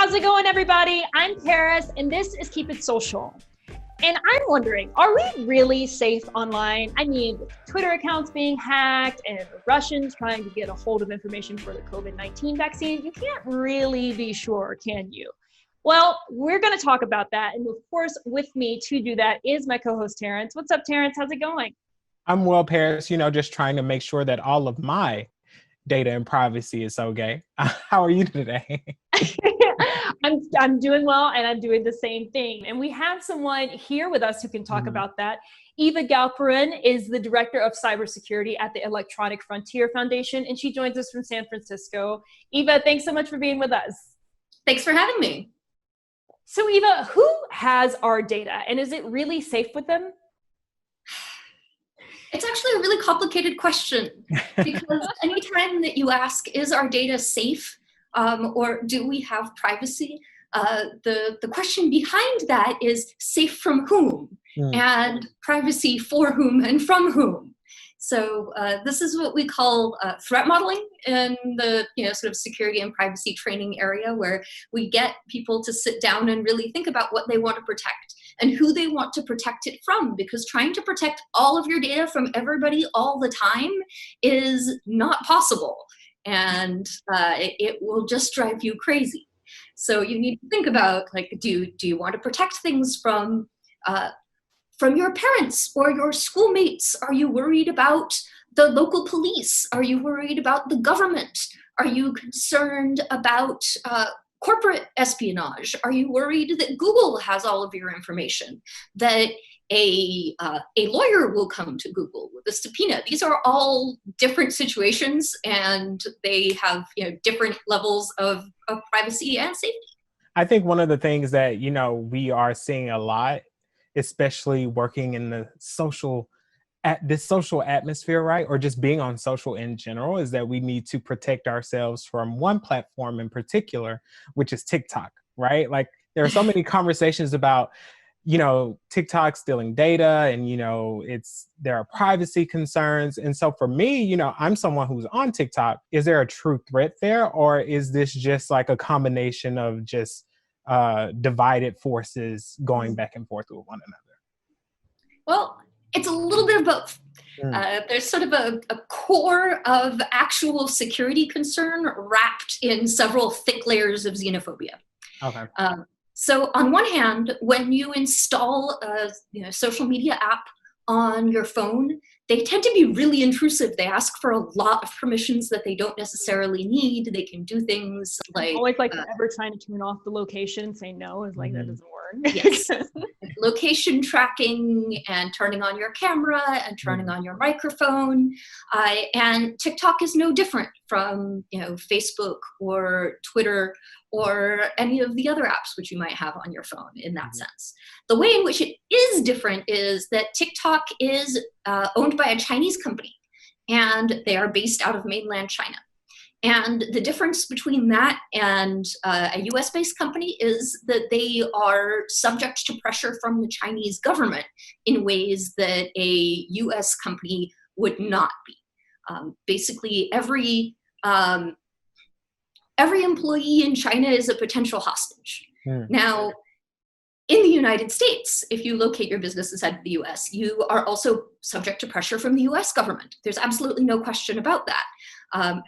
How's it going, everybody? I'm Terrence, and this is Keep It Social. And I'm wondering, are we really safe online? I mean, with Twitter accounts being hacked and the Russians trying to get a hold of information for the COVID-19 vaccine, you can't really be sure, can you? Well, we're going to talk about that. And of course, with me to do that is my co-host, Terrence. What's up, Terrence? How's it going? I'm well, Paris, just trying to make sure that all of my data and privacy is okay. How are you today? I'm doing well, and I'm doing the same thing. And we have someone here with us who can talk about that. Eva Galperin is the Director of Cybersecurity at the Electronic Frontier Foundation, and she joins us from San Francisco. Eva, thanks so much for being with us. Thanks for having me. So Eva, who has our data, and is it really safe with them? It's actually a really complicated question because anytime that you ask, is our data safe or do we have privacy? The question behind that is safe from whom and privacy for whom and from whom. So this is what we call threat modeling in the sort of security and privacy training area, where we get people to sit down and really think about what they want to protect and who they want to protect it from, because trying to protect all of your data from everybody all the time is not possible, and it will just drive you crazy. So you need to think about, like, do you want to protect things from your parents or your schoolmates? Are you worried about the local police? Are you worried about the government? Are you concerned about corporate espionage? Are you worried that Google has all of your information? That a lawyer will come to Google with a subpoena? These are all different situations, and they have different levels of privacy and safety. I think one of the things that we are seeing a lot, especially working in the social atmosphere, right? Or just being on social in general, is that we need to protect ourselves from one platform in particular, which is TikTok, right? Like, there are so many conversations about, TikTok stealing data, and, there are privacy concerns. And so for me, I'm someone who's on TikTok. Is there a true threat there? Or is this just like a combination of just divided forces going back and forth with one another? Well, it's a little bit of both. There's sort of a core of actual security concern wrapped in several thick layers of xenophobia. Okay. So on one hand, when you install a social media app on your phone, they tend to be really intrusive. They ask for a lot of permissions that they don't necessarily need. They can do things like... always ever trying to turn off the location and say no is like, that doesn't work. Yes. Location tracking and turning on your camera and turning on your microphone. And TikTok is no different from Facebook or Twitter or any of the other apps which you might have on your phone in that sense. The way in which it is different is that TikTok is owned by a Chinese company, and they are based out of mainland China. And the difference between that and a US-based company is that they are subject to pressure from the Chinese government in ways that a US company would not be. Basically, every employee in China is a potential hostage. Now, in the United States, if you locate your business inside the US, you are also subject to pressure from the US government. There's absolutely no question about that.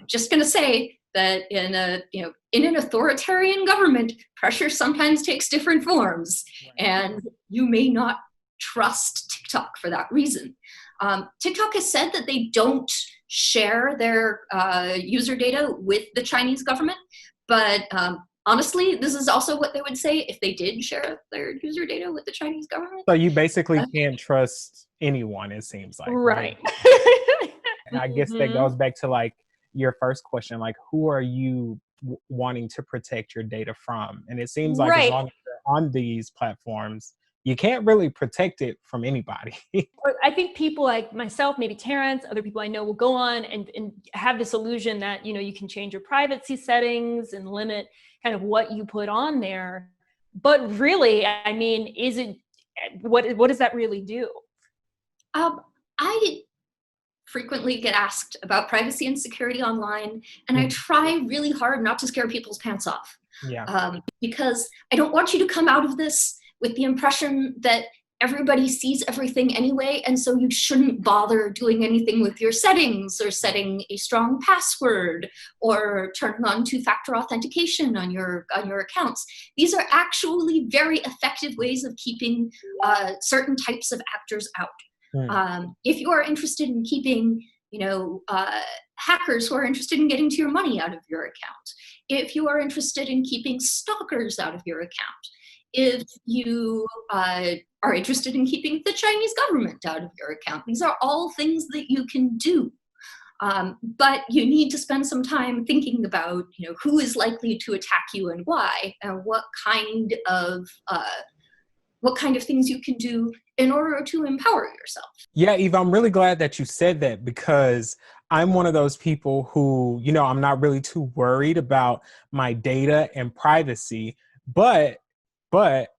Just going to say that in an authoritarian government, pressure sometimes takes different forms, and you may not trust TikTok for that reason. TikTok has said that they don't share their user data with the Chinese government, but honestly, this is also what they would say if they did share their user data with the Chinese government. So you basically can't trust anyone, it seems like. Right. And I guess that goes back to your first question, who are you wanting to protect your data from? And it seems like as long as you're on these platforms, you can't really protect it from anybody. I think people like myself, maybe Terrence, other people I know will go on and have this illusion that, you can change your privacy settings and limit kind of what you put on there. But really, I mean, what does that really do? I frequently get asked about privacy and security online, and I try really hard not to scare people's pants off. Because I don't want you to come out of this with the impression that everybody sees everything anyway, and so you shouldn't bother doing anything with your settings or setting a strong password or turning on two-factor authentication on your accounts. These are actually very effective ways of keeping certain types of actors out. If you are interested in keeping, hackers who are interested in getting to your money out of your account, if you are interested in keeping stalkers out of your account, if you are interested in keeping the Chinese government out of your account. These are all things that you can do. But you need to spend some time thinking about, who is likely to attack you and why, and what kind of things you can do in order to empower yourself. Yeah, Eva, I'm really glad that you said that, because I'm one of those people who, I'm not really too worried about my data and privacy, but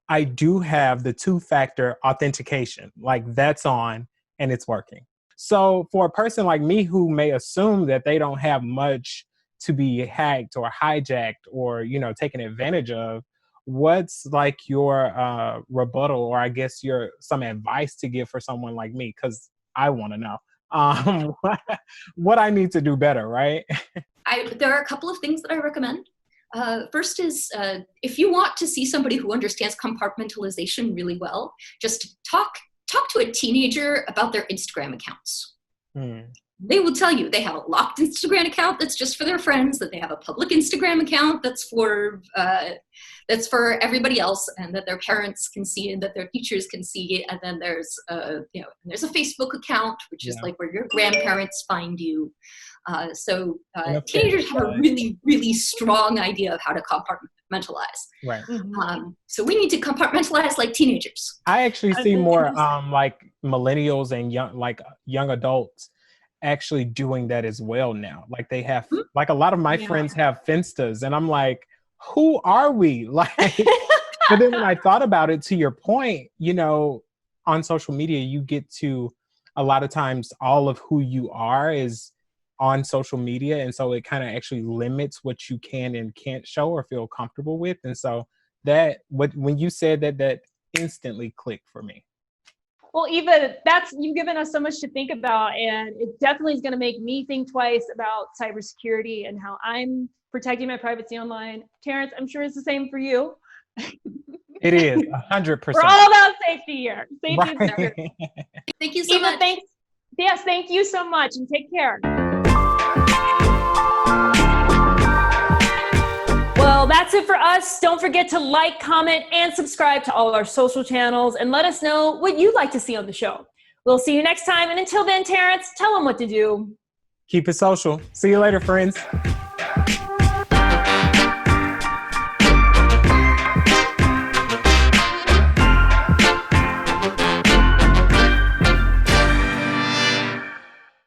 I do have the two-factor authentication. Like, that's on and it's working. So for a person like me who may assume that they don't have much to be hacked or hijacked or, taken advantage of, what's like your rebuttal, or I guess some advice to give for someone like me? Because I want to know what I need to do better, right? There are a couple of things that I recommend. First is, if you want to see somebody who understands compartmentalization really well, just talk to a teenager about their Instagram accounts. They will tell you they have a locked Instagram account that's just for their friends, that they have a public Instagram account that's for everybody else, and that their parents can see and that their teachers can see. And then there's there's a Facebook account, which is like where your grandparents find you. So teenagers have a really, really strong idea of how to compartmentalize. Right. So we need to compartmentalize like teenagers. I actually see more like millennials and young adults actually doing that as well now. Like they have, like a lot of my friends have Finstas, and I'm like, who are we? Like, but then when I thought about it, to your point, on social media, you get to, a lot of times, all of who you are is on social media. And so it kind of actually limits what you can and can't show or feel comfortable with. And so when you said that instantly clicked for me. Well, Eva, you've given us so much to think about, and it definitely is going to make me think twice about cybersecurity and how I'm protecting my privacy online. Terrence, I'm sure it's the same for you. It is 100%. We're all about safety here. Safety right. and security. Thank you so Eva, much. thanks. Yes, thank you so much, and take care. Well, that's it for us. Don't forget to like, comment, and subscribe to all our social channels, and let us know what you'd like to see on the show. We'll see you next time. And until then, Terrence, tell them what to do. Keep it social. See you later, friends.